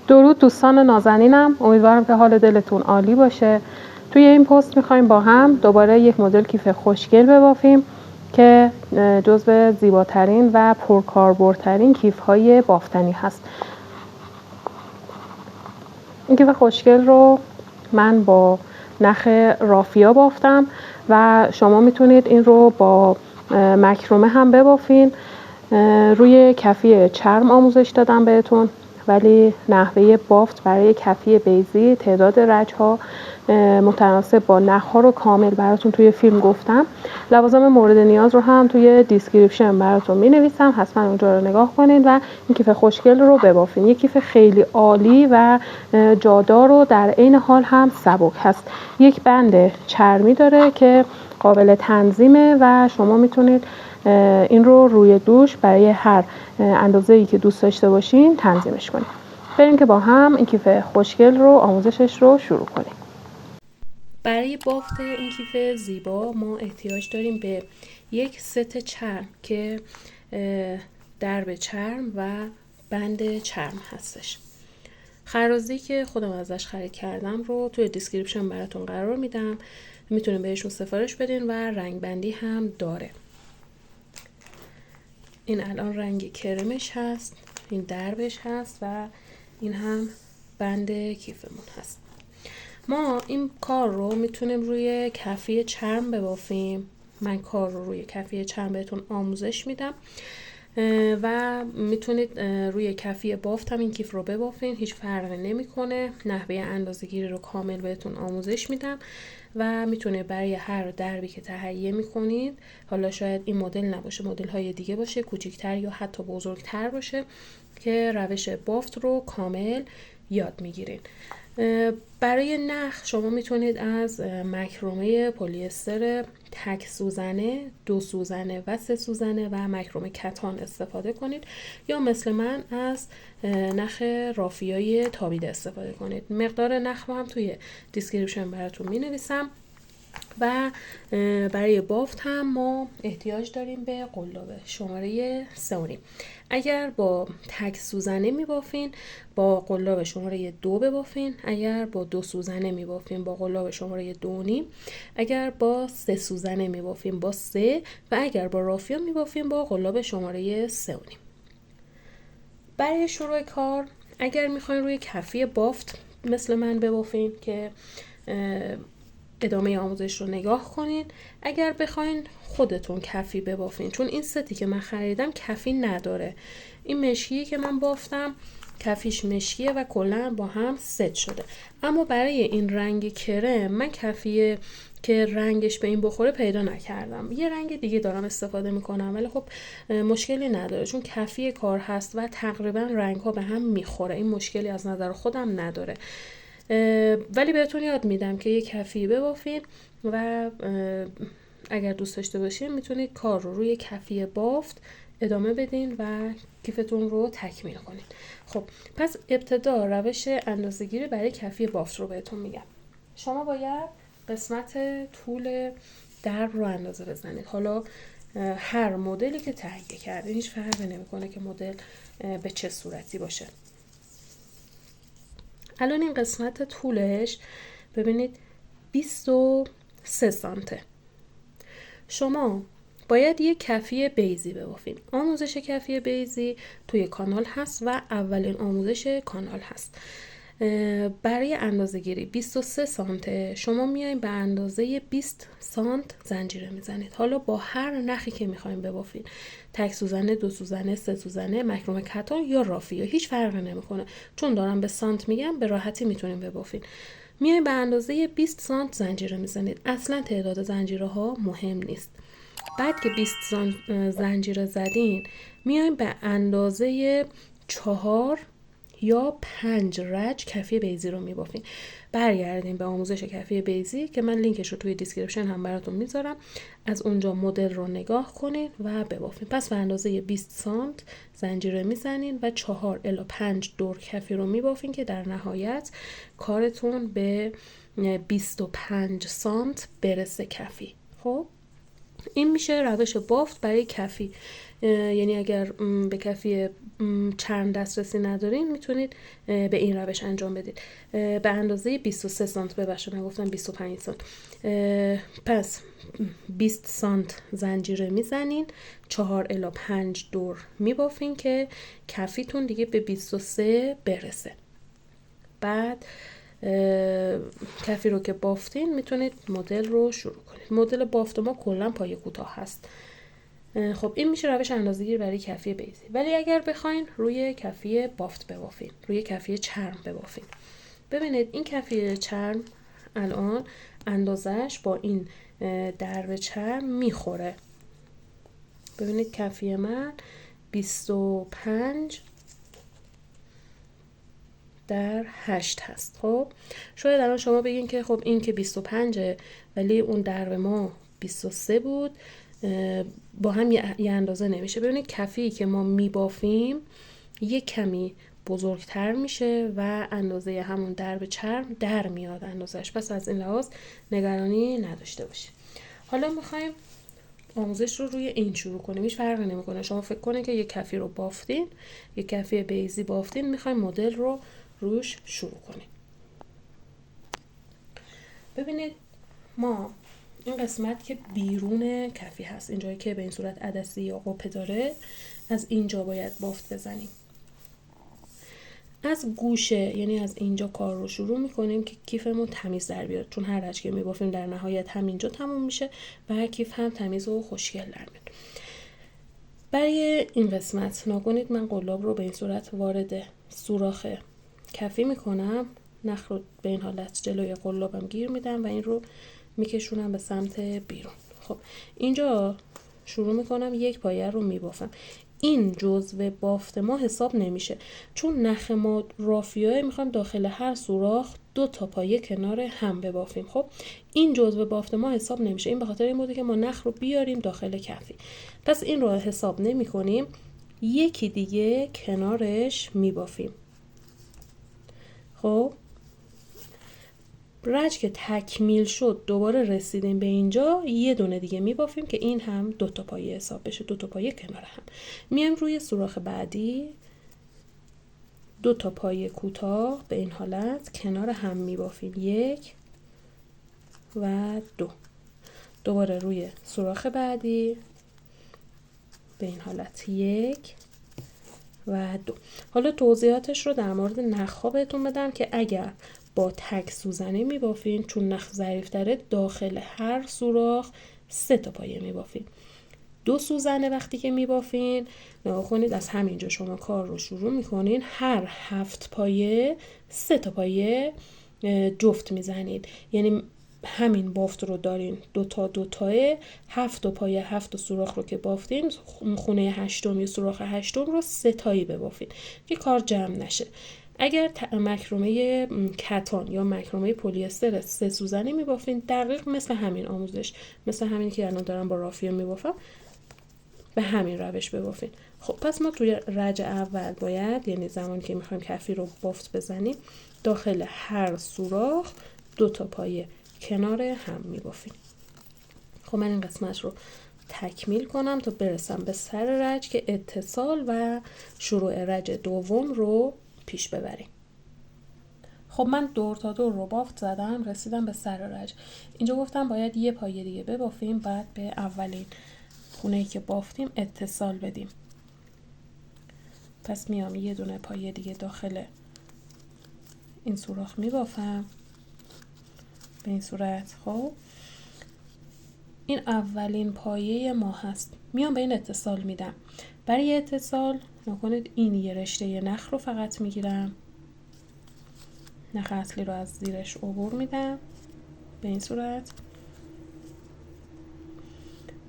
درود دوستان نازنینم، امیدوارم که حال دلتون عالی باشه. توی این پست میخوایم با هم دوباره یک مدل کیف خوشگل ببافیم که جزو زیباترین و پرکاربردترین کیف‌های بافتنی هست. این کیف خوشگل رو من با نخ رافیا بافتم و شما میتونید این رو با مکرمه هم ببافین. روی کفی چرم آموزش دادم بهتون، ولی نحوه بافت برای کفی بیضی تعداد رج‌ها متناسب با نخ‌ها رو کامل براتون توی فیلم گفتم. لوازم مورد نیاز رو هم توی دیسکریپشن براتون می‌نویسم، حتما اونجا رو نگاه کنید و این کیف خوشگل رو ببافین. یک کیف خیلی عالی و جادار و در عین حال هم سبک هست. یک بند چرمی داره که قابل تنظیمه و شما میتونید این رو روی دوش برای هر اندازه‌ای که دوست داشته باشین تنظیمش کنید. بریم که با هم این کیف خوشگل رو آموزشش رو شروع کنیم. برای بافت این کیف زیبا ما احتیاج داریم به یک ست چرم که درب چرم و بند چرم هستش. خرازی که خودم ازش خرید کردم رو توی دیسکریپشن براتون قرار میدم، میتونید بهشون سفارش بدین و رنگ بندی هم داره. این الان رنگ کرمش هست، این دربش هست و این هم بند کیفمون هست. ما این کار رو میتونیم روی کفی چرم ببافیم. من کار رو روی کفی چرم بهتون آموزش میدم و میتونید روی کفی بافت هم این کیف رو ببافین، هیچ فرقی نمیکنه. نحوه اندازه‌گیری رو کامل بهتون آموزش میدم و میتونه برای هر دربی که تهیه میکنید، حالا شاید این مدل نباشه، مدل های دیگه باشه، کوچیکتر یا حتی بزرگتر باشه، که روش بافت رو کامل یاد میگیرین. برای نخ شما میتونید از مکرمه پلی استر تک سوزنه، 2 سوزنه و 3 سوزنه و مکرمه کتان استفاده کنید، یا مثل من از نخ رافیای تابیده استفاده کنید. مقدار نخ رو هم توی دیسکریپشن براتون مینویسم. و برای بافت هم ما احتیاج داریم به قلاب شماره 3.5. اگر با تک سوزنه میبافین با قلاب شماره 2 ببافین، اگر با 2 سوزنه میبافین با قلاب شماره 2.5، اگر با 3 سوزنه میبافین با 3، و اگر با رافیا میبافین با قلاب شماره 3.5. برای شروع کار اگر میخواین روی کفی بافت مثل من ببافین که ادامه آموزش رو نگاه کنین، اگر بخواین خودتون کفی ببافین، چون این ستی که من خریدم کفی نداره. این مشکی که من بافتم کفیش مشکیه و کلا با هم ست شده. اما برای این رنگ کرم من کفی که رنگش به این بخوره پیدا نکردم. یه رنگ دیگه دارم استفاده میکنم، ولی خب مشکلی نداره چون کفی کار هست و تقریبا رنگ ها به هم میخوره. این مشکلی از نظر خودم نداره، ولی بهتون یاد میدم که یه کفی ببافین و اگر دوست داشته باشین میتونید کار رو روی کفی بافت ادامه بدین و کیفتون رو تکمیل کنین. خب پس ابتدا روش اندازه‌گیری برای کفی بافت رو بهتون میگم. شما باید قسمت طول درب رو اندازه بزنید. حالا هر مدلی که تهیه کردین هیچ فرقی نمیکنه که مدل به چه صورتی باشه. الان این قسمت طولش ببینید 23 سانته. شما باید یک کفی بیضی ببافین. آموزش کفی بیضی توی کانال هست و اولین آموزش کانال هست. برای اندازه گیری 23 سانته شما میایین به اندازه 20 سانت زنجیره میزنید. حالا با هر نخی که میخواین ببافین، تک سوزنه، 2 سوزنه، 3 سوزنه، مکرمه کتان یا رافیا، هیچ فرقی نمیکنه. چون دارم به سانت میگم به راحتی میتونین ببافین. میایین به اندازه 20 سانت زنجیره میزنید. اصلا تعداد زنجیره ها مهم نیست. بعد که 20 سانت زنجیره زدین میایین به اندازه 4 یا 5 رج کفی بیضی رو میبافین. برگردیم به آموزش کفی بیضی که من لینکش رو توی دیسکریپشن هم براتون میذارم، از اونجا مدل رو نگاه کنید و ببافین. پس به اندازه 20 سانت زنجیره میزنین و 4 الی 5 دور کفی رو میبافین که در نهایت کارتون به 25 سانت برسه کفی. خب این میشه روش بافت برای کفی. یعنی اگر به کفی چرم دسترسی ندارین میتونید به این روش انجام بدید. به اندازه 23 سانت، ببخشید من گفتم 25 سانت. پس 20 سانت زنجیره میزنین، 4 الی 5 دور میبافین که کفیتون دیگه به 23 برسه. بعد کفی رو که بافتین میتونید مدل رو شروع کنید. مدل بافت ما کلا پایه کوتاه هست. خب این میشه روش اندازه‌گیری برای کفی بیزی. ولی اگر بخواین روی کفی بافت ببافین، روی کفی چرم ببافین، ببینید این کفی چرم الان اندازش با این درب چرم میخوره. ببینید کفی من 25 در 8 هست. خب شاید الان شما بگین که خب این که 25 ولی اون درب ما 23 بود، با هم یه اندازه نمیشه. ببینید کفی که ما میبافیم یک کمی بزرگتر میشه و اندازه همون درب چرم در میاد اندازش. پس از این لحاظ نگرانی نداشته باشید. حالا میخوایم آموزش رو روی این شروع کنیم. هیچ فرقی نمیکنه شما فکر کنید که یک کفی رو بافتین، یک کفی بیزی بافتین، میخوایم مدل رو روش شروع کنیم. ببینید ما این قسمت که بیرون کفی هست، اینجایی که به این صورت عدسی یا قپه داره، از اینجا باید بافت بزنیم. از گوشه، یعنی از اینجا کار رو شروع میکنیم که کیفمون تمیز در بیاد، چون هر رج که میبافیم در نهایت همینجا تموم میشه و کیف هم تمیز و خوشگل در میاد. برای این قسمت ناگونید من قلاب رو به این صورت وارد سوراخ کفی میکنم، نخ رو به این حالت جلوی قلابم گیر میدم و این رو میکشونم به سمت بیرون. خب اینجا شروع میکنم یک پایه رو میبافم. این جزء بافت ما حساب نمیشه، چون نخ ما رافیاه، میخوام داخل هر سوراخ 2 تا پایه کنار هم ببافیم. خب این جزء بافت ما حساب نمیشه. این به خاطر این بوده که ما نخ رو بیاریم داخل کفی. پس این رو حساب نمی کنیم، یکی دیگه کنارش میبافیم. خب رج که تکمیل شد، دوباره رسیدیم به اینجا، یه دونه دیگه میبافیم که این هم 2 تا پایه حساب بشه، 2 تا پایه کنار هم. میایم روی سوراخ بعدی، 2 تا پایه کوتاه به این حالت کنار هم میبافیم، 1 و 2. دوباره روی سوراخ بعدی به این حالت 1 و 2. حالا توضیحاتش رو در مورد نخ‌ها بهتون بدم که اگر با تک سوزنی میبافین، چون نخ ظریف‌تره، داخل هر سوراخ 3 تا پایه میبافین. 2 سوزنه وقتی که میبافین، نگاه کنید از همینجا شما کار رو شروع میکنین، هر 7 پایه 3 تا پایه جفت میزنید. یعنی همین بافت رو دارین 2 تا 2 تاه، 7 تا پایه 7 سوراخ رو که بافتین، خونه هشتم یا سوراخ هشتم رو 3 تایی ببافین که کار جمع نشه. اگر مکرمه کتان یا مکرمه پلی استر 3 سوزنی میبافین، دقیق مثل همین آموزش، مثل همین که الان دارم با رافیا میبافم، به همین روش ببافین. خب پس ما توی رج اول باید، یعنی زمانی که میخوایم کفی رو بافت بزنیم، داخل هر سوراخ 2 تا پایه کنار هم میبافیم. خب من این قسمت رو تکمیل کنم تا برسم به سر رج که اتصال و شروع رج دوم رو پیش ببریم. خب من دور تا دور رو بافت زدم، رسیدم به سر رج. اینجا گفتم باید یه پایه دیگه ببافیم، بعد به اولین خونه‌ای که بافتیم اتصال بدیم. پس میام یه دونه پایه دیگه داخل این سوراخ میبافم به این صورت. خب این اولین پایه ما هست، میام به این اتصال میدم. برای اتصال نکنید این یه رشته نخ رو فقط میگیرم، نخ اصلی رو از زیرش عبور میدم به این صورت.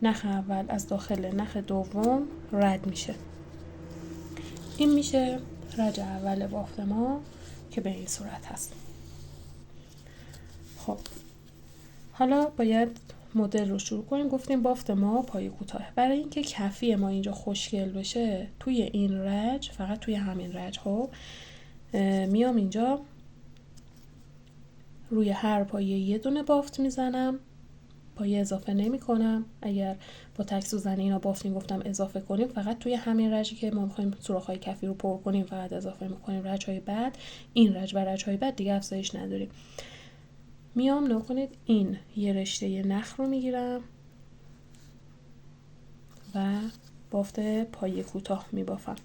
نخ اول از داخل نخ دوم رد میشه. این میشه رج اول بافت ما که به این صورت هست. خب حالا باید مدل رو شروع کنیم. گفتیم بافت ما پایه کوتاه. برای اینکه کفی ما اینجا خوشگل بشه، توی این رج، فقط توی همین رج ها میام اینجا روی هر پایه یه دونه بافت میزنم، پایه اضافه نمی کنم. اگر با تک سوزنی اینا بافتیم گفتم اضافه کنیم، فقط توی همین رجی که ما میخوایم سوراخ‌های کفی رو پر کنیم فقط اضافه میکنیم. رج‌های بعد، این رج و رج‌های بعد دیگه افزایش نداریم. میام نکنید این یه رشته نخ رو میگیرم و بافت پایه کوتاه میبافم.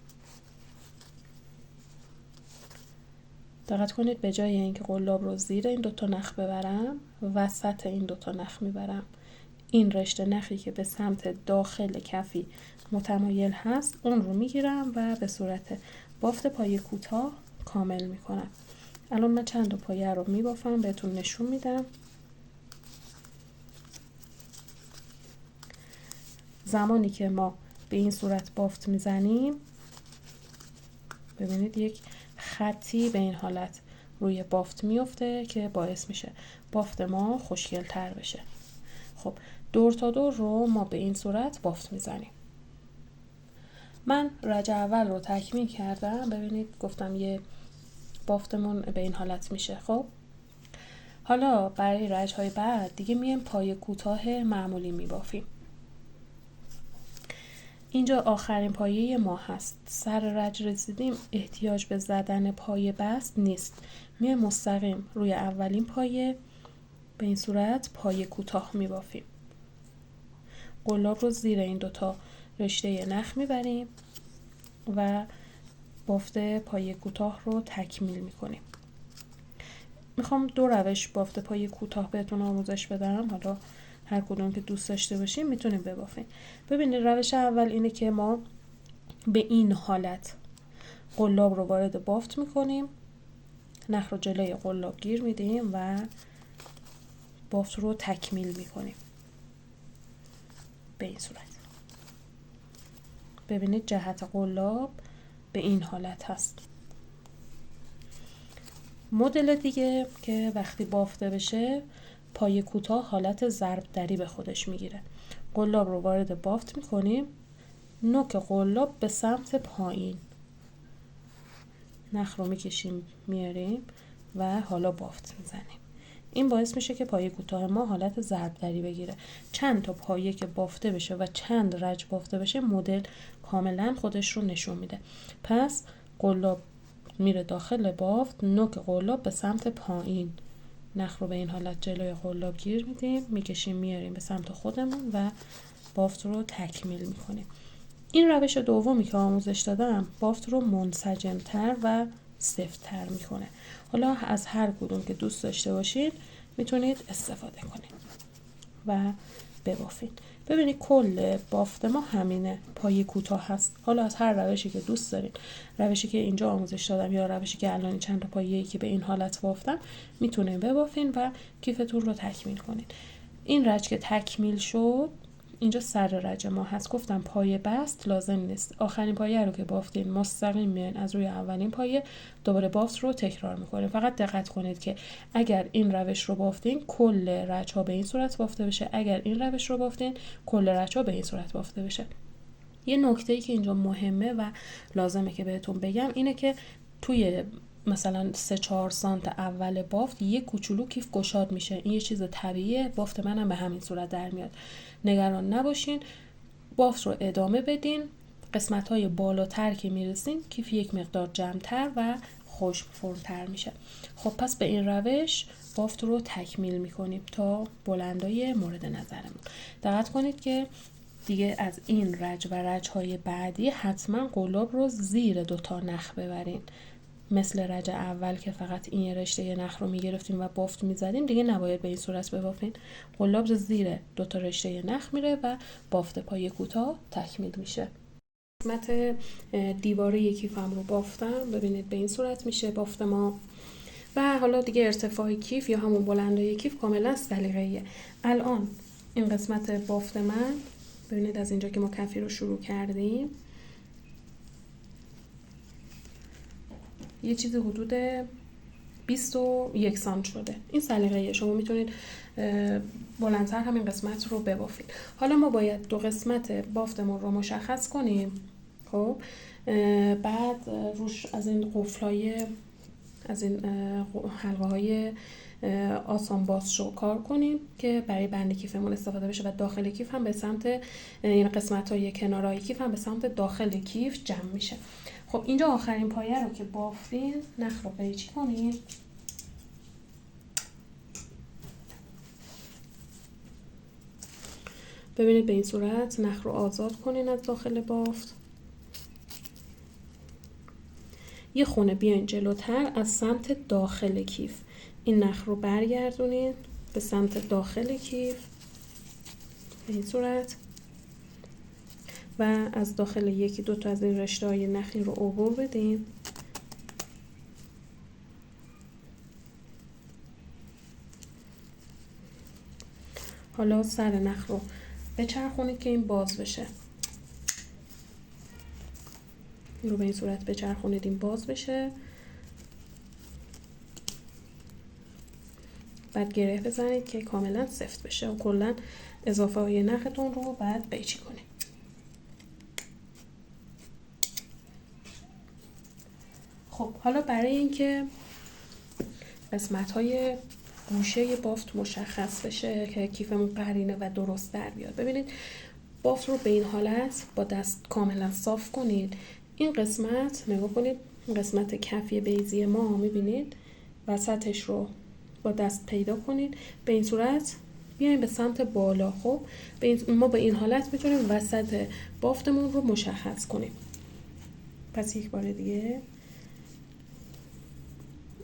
دقت کنید به جای اینکه قلاب رو زیر این دوتا نخ ببرم، وسط این دوتا نخ میبرم. این رشته نخی که به سمت داخل کفی متمایل هست اون رو میگیرم و به صورت بافت پایه کوتاه کامل میکنم. الان من چند تا پایه رو میبافم، بهتون نشون میدم. زمانی که ما به این صورت بافت میزنیم ببینید یک خطی به این حالت روی بافت میفته که باعث میشه بافت ما خوشگل تر بشه. خب دور تا دور رو ما به این صورت بافت میزنیم. من رج اول رو تکمیل کردم. ببینید گفتم یه بافتمون به این حالت میشه. خب حالا برای رج‌های بعد دیگه میایم پایه کوتاه معمولی میبافیم. اینجا آخرین پایه ما هست. سر رج رسیدیم، احتیاج به زدن پایه بست نیست. میایم مستقیم روی اولین پایه به این صورت پایه کوتاه میبافیم. قلاب رو زیر این دوتا رشته نخ میبریم و بافت پایه کوتاه رو تکمیل میکنیم. میخوام دو روش بافت پایه کوتاه بهتون آموزش بدم. حالا هر کدوم که دوست داشته باشین میتونیم ببافین. ببینید روش اول اینه که ما به این حالت قلاب رو وارد بافت میکنیم، نخ رو جلوی قلاب گیر میدیم و بافت رو تکمیل میکنیم به این صورت. ببینید جهت قلاب به این حالت هست. مدل دیگه که وقتی بافته بشه پایه کوتاه حالت ضرب دری به خودش میگیره. قلاب رو وارد بافت میکنیم، نوک قلاب به سمت پایین، نخ رو میکشیم میاریم و حالا بافت میزنیم. این باعث میشه که پایه کوتاه ما حالت ضرب دری بگیره. چند تا پایه که بافته بشه و چند رج بافته بشه مدل کاملا خودش رو نشون میده. پس قلاب میره داخل بافت، نوک قلاب به سمت پایین، نخ رو به این حالت جلوی قلاب گیر میدیم، میکشیم میاریم به سمت خودمون و بافت رو تکمیل میکنیم. این روش دومی که آموزش دادم بافت رو منسجم‌تر و سفت‌تر میکنه. حالا از هر کدوم که دوست داشته باشید میتونید استفاده کنید و ببافید. ببینید کل بافت ما همینه، پایه کوتاه هست. حالا از هر روشی که دوست دارین، روشی که اینجا آموزش دادم یا روشی که الان چند تا پایه‌ای که به این حالت بافتم میتونید ببافین و کیفتون رو تکمیل کنید. این رج که تکمیل شد، اینجا سر رج ما هست. گفتم پایه بست لازم نیست. آخرین پایه رو که بافتین مستقیم میان از روی اولین پایه دوباره بافت رو تکرار میکنیم. فقط دقت کنید که اگر این روش رو بافتین کل رج ها به این صورت بافته بشه، اگر این روش رو بافتین کل رج ها به این صورت بافته بشه. یه نکته‌ای که اینجا مهمه و لازمه که بهتون بگم اینه که توی مثلا 3-4 سانت اول بافت یه کوچولو کیف گشاد میشه. این یه چیز طبیعیه. بافت منم به همین صورت در میاد. نگران نباشین، بافت رو ادامه بدین. قسمت‌های بالاتر که میرسین کیف یک مقدار جمع‌تر و خشک فرم‌تر میشه. خب پس به این روش بافت رو تکمیل میکنیم تا بلندای مورد نظرمون. دقت کنید که دیگه از این رج و رج‌های بعدی حتما قلاب رو زیر دوتا نخ ببرین. مثل رج اول که فقط این رشته نخ رو میگرفتیم و بافت میزدیم، دیگه نباید به این صورت ببافین. قلاب زیر دوتا رشته نخ میره و بافت پایه کوتاه تکمیل میشه. قسمت دیواره کیفم رو بافتم. ببینید به این صورت میشه بافت ما. و حالا دیگه ارتفاع کیف یا همون بلندای کیف کاملا سلیقه‌ایه. الان این قسمت بافت من، ببینید از اینجا که ما کفی رو شروع کردیم یه چیز حدود 21 سانت شده. این سلیقه‌ایه. شما میتونید بلندتر همین قسمت رو ببافید. حالا ما باید دو قسمت بافتمون رو مشخص کنیم. خب بعد روش از این قفلای از این حلقه های آسان بازشو کار کنیم که برای بند کیفمون استفاده بشه و داخل کیف هم به سمت این قسمت های کنارهای کیف هم به سمت داخل کیف جمع میشه. خب اینجا آخرین پایه رو که بافتین نخ رو قیچی کنین. ببینید به این صورت نخ رو آزاد کنین از داخل بافت. یه خونه بیاین جلوتر از سمت داخل کیف این نخ رو برگردونین به سمت داخل کیف به این صورت و از داخل یکی دو تا از این رشته های نخی رو عبور بدین. حالا سر نخ رو بچرخونید که این باز بشه. این رو به این صورت بچرخونید این باز بشه. بعد گره بزنید که کاملا سفت بشه و کلا اضافه های نختون رو بعد قیچی کنید. خب حالا برای اینکه قسمت های گوشه بافت مشخص بشه که کیفمون قرینه و درست در بیاد، ببینید بافت رو به این حالت با دست کاملا صاف کنید. این قسمت نگاه کنید، این قسمت کفی بیضی ما میبینید وسطش رو با دست پیدا کنید. به این صورت بیایم به سمت بالا. خب ما به این حالت میتونیم وسط بافتمون رو مشخص کنیم. پس یک بار دیگه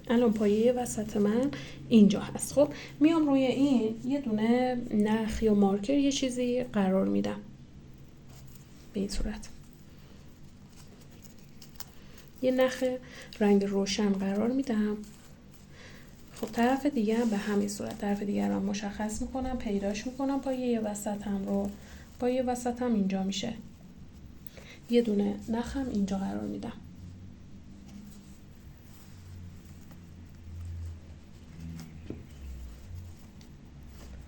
الان پایه وسط من اینجا هست. خب میام روی این یه دونه نخ یا مارکر یه چیزی قرار میدم به این صورت. یه نخ رنگ روشن قرار میدم. خب طرف دیگه هم به همین صورت طرف دیگه رو مشخص میکنم، پیداش میکنم. پایه وسط هم رو پایه وسط هم اینجا میشه. یه دونه نخ هم اینجا قرار میدم.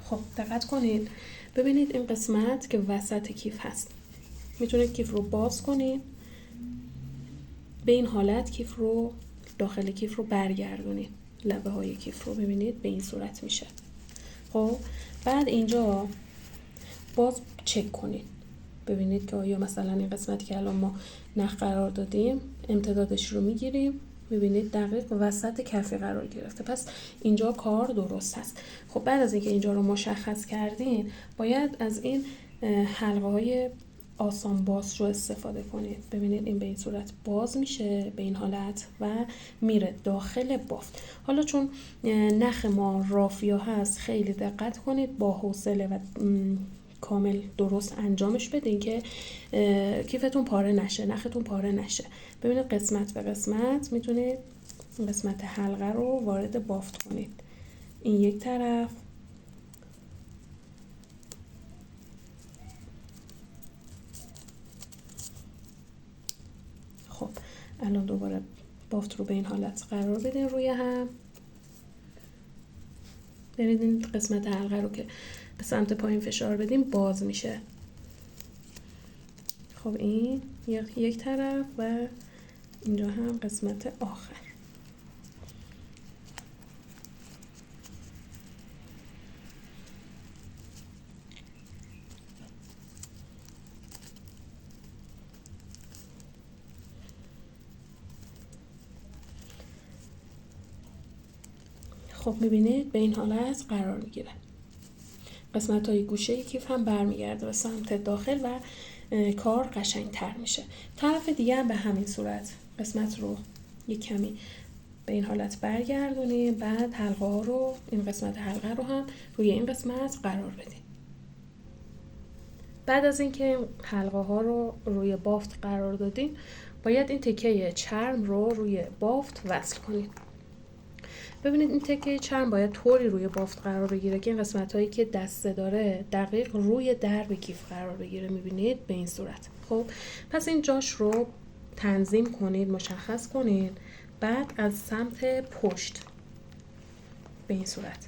خب دقت کنید، ببینید این قسمت که وسط کیف هست میتونید کیف رو باز کنید. به این حالت کیف رو داخل کیف رو برگردونید. لبه های کیف رو ببینید به این صورت میشه. خب بعد اینجا باز چک کنید ببینید که آیا مثلا این قسمتی که الان ما نخ قرار دادیم امتدادش رو میگیریم. میبینید دقیق وسط کفی قرار گرفته، پس اینجا کار درست هست. خب بعد از اینکه اینجا رو مشخص کردین باید از این حلقه های آسان باز رو استفاده کنید. ببینید این به این صورت باز میشه به این حالت و میره داخل بافت. حالا چون نخ ما رافیا هست خیلی دقت کنید، با حوصله و کامل درست انجامش بدین که کیفتون پاره نشه، نختون پاره نشه. ببینید قسمت به قسمت میتونید قسمت حلقه رو وارد بافت کنید. این یک طرف، خب الان دوباره بافت رو به این حالت قرار بدین روی هم. ببینید قسمت حلقه رو که به سمت پایین فشار بدیم باز میشه. خب این یک طرف و اینجا هم قسمت آخر. خب میبینید به این حالت قرار میگیره. قسمت های گوشه کیف هم برمیگرده به سمت داخل و کار قشنگتر میشه. طرف دیگه هم به همین صورت قسمت رو یک کمی به این حالت برگردونید. بعد حلقه ها رو این قسمت حلقه رو هم روی این قسمت قرار بدید. بعد از اینکه حلقه ها رو روی بافت قرار دادین باید این تکه چرم رو روی بافت وصل کنید. ببینید این تکه چرم باید طوری روی بافت قرار بگیره که این قسمت هایی که دسته داره دقیق روی درب کیف قرار بگیره. میبینید به این صورت. خب پس این جاش رو تنظیم کنید، مشخص کنید. بعد از سمت پشت به این صورت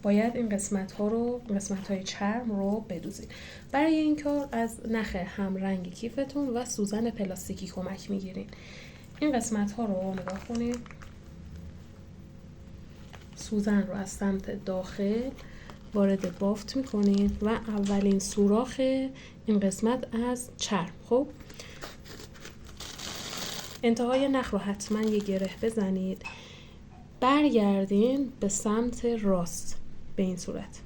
باید این قسمت های چرم رو بدوزید. برای این کار از نخ همرنگ کیفتون و سوزن پلاستیکی کمک میگیرید. این قسمت ها رو نگاه کنید سوزن رو از سمت داخل وارد بافت میکنید و اولین سوراخ این قسمت از چرم. خب انتهای نخ رو حتما یه گره بزنید، برگردین به سمت راست به این صورت.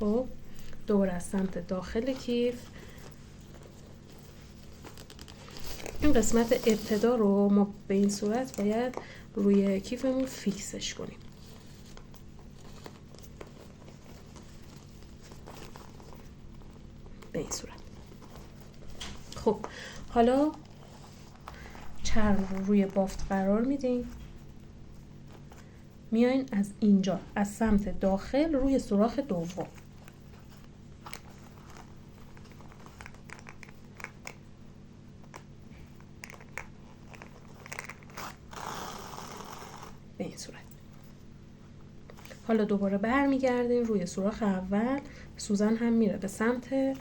خب دوباره از سمت داخل کیف این قسمت ابتدا رو ما به این صورت باید روی کیفمون فیکسش کنیم. به این صورت. خب حالا چرم رو روی بافت قرار میدین، میاین از اینجا از سمت داخل روی سوراخ دوم. به این صورت. حالا دوباره برمیگردین روی سوراخ اول، سوزن هم میره به سمت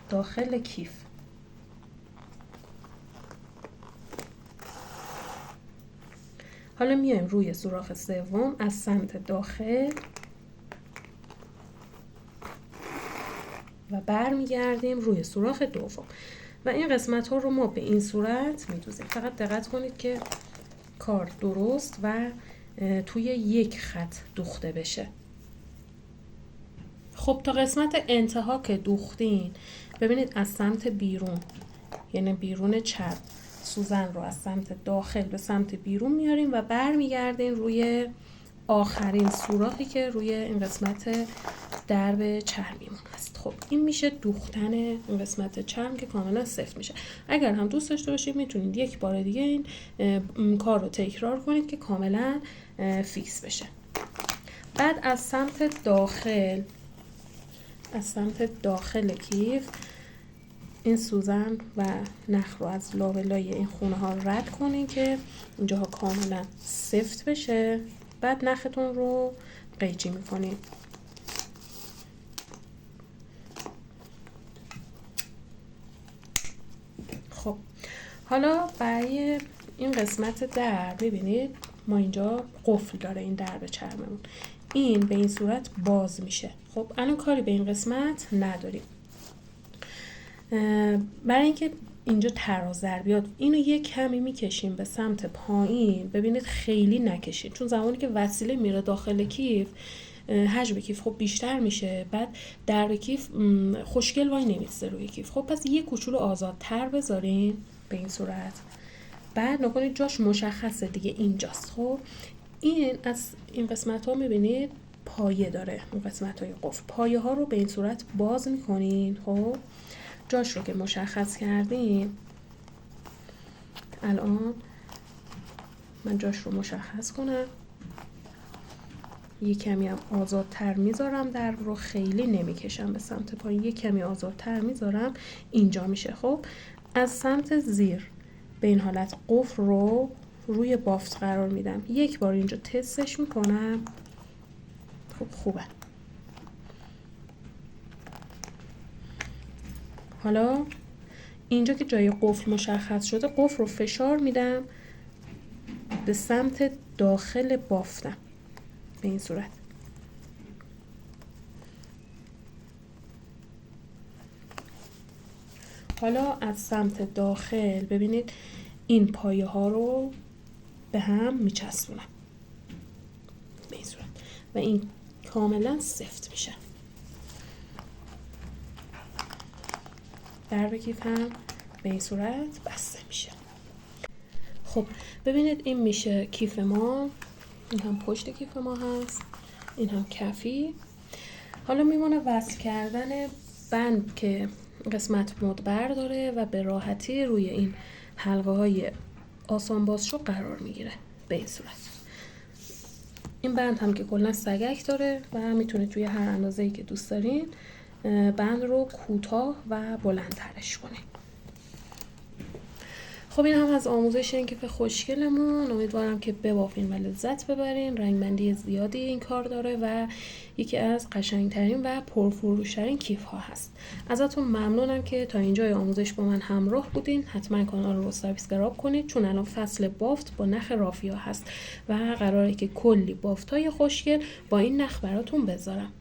داخل کیف. حالا میایم روی سوراخ سوم از سمت داخل و برمیگردیم روی سوراخ دوم و این قسمت ها رو ما به این صورت میدوزیم. فقط دقت کنید که کار درست و توی یک خط دوخته بشه. خب تا قسمت انتها که دوختین ببینید از سمت بیرون، یعنی بیرون چرم، سوزن رو از سمت داخل به سمت بیرون میاریم و برمیگردین روی آخرین سوراخی که روی این قسمت درب چرمیمون هست. خب این میشه دوختن این قسمت چرم که کاملا سفت میشه. اگر هم دوست داشته باشید میتونید یک بار دیگه این کار رو تکرار کنید که کاملا فیکس بشه. بعد از سمت داخل کیف این سوزن و نخ رو از لابلای این خونه ها رد کنین که اینجاها کاملا سفت بشه. بعد نختون رو قیچی میکنین. خب حالا برای این قسمت در ببینید ما اینجا قفل داره این درب چرممون، این به این صورت باز میشه. خب الان کاری به این قسمت نداریم. برای اینکه اینجا تراز در بیاد اینو یک کمی میکشیم به سمت پایین. ببینید خیلی نکشید، چون زمانی که وسیله میره داخل کیف حجم کیف خب بیشتر میشه، بعد درب کیف خوشگل وای نمیسته روی کیف. خب پس یه کوچولو آزادتر بذارین به این صورت. بعد نکنید جاش مشخصه دیگه اینجاست. خب این از این قسمت ها میبینید پایه داره، اون قسمت های قفل پایه ها رو به این صورت باز میکنین. خب جاش رو که مشخص کردیم، الان من جاش رو مشخص کنم، یه کمی هم آزادتر میذارم، در رو خیلی نمیکشم به سمت پایین، یه کمی آزادتر میذارم، اینجا میشه. خب از سمت زیر به این حالت قفل رو روی بافت قرار میدم، یک بار اینجا تستش میکنم. خب خوبه. حالا اینجا که جای قفل مشخص شده قفل رو فشار میدم به سمت داخل بافتم به این صورت. حالا از سمت داخل ببینید این پایه ها رو به هم میچسبونم به این صورت و این کاملا سفت میشه. درب کیف هم به این صورت بسته میشه. خب ببینید این میشه کیف ما، این هم پشت کیف ما هست، این هم کفی. حالا میمونه وصل کردن بند که قسمت مدبر داره و به راحتی روی این حلقه های آسان بازشو قرار میگیره به این صورت. این بند هم که کلا سگک داره و میتونید توی هر اندازه‌ای که دوست دارین بند رو کوتاه و بلندترش کنید. خب این هم از آموزش این کیف خوشگلمون. امیدوارم که ببافین و لذت ببرین. رنگبندی زیادی این کار داره و یکی از قشنگترین و پرفروشترین کیف ها هست. ازتون ممنونم که تا اینجای آموزش با من همراه بودین. حتما کانال رو سابسکرایب کنید چون الان فصل بافت با نخ رافیا هست و قراره که کلی بافت های خوشگل با این نخ براتون بذارم.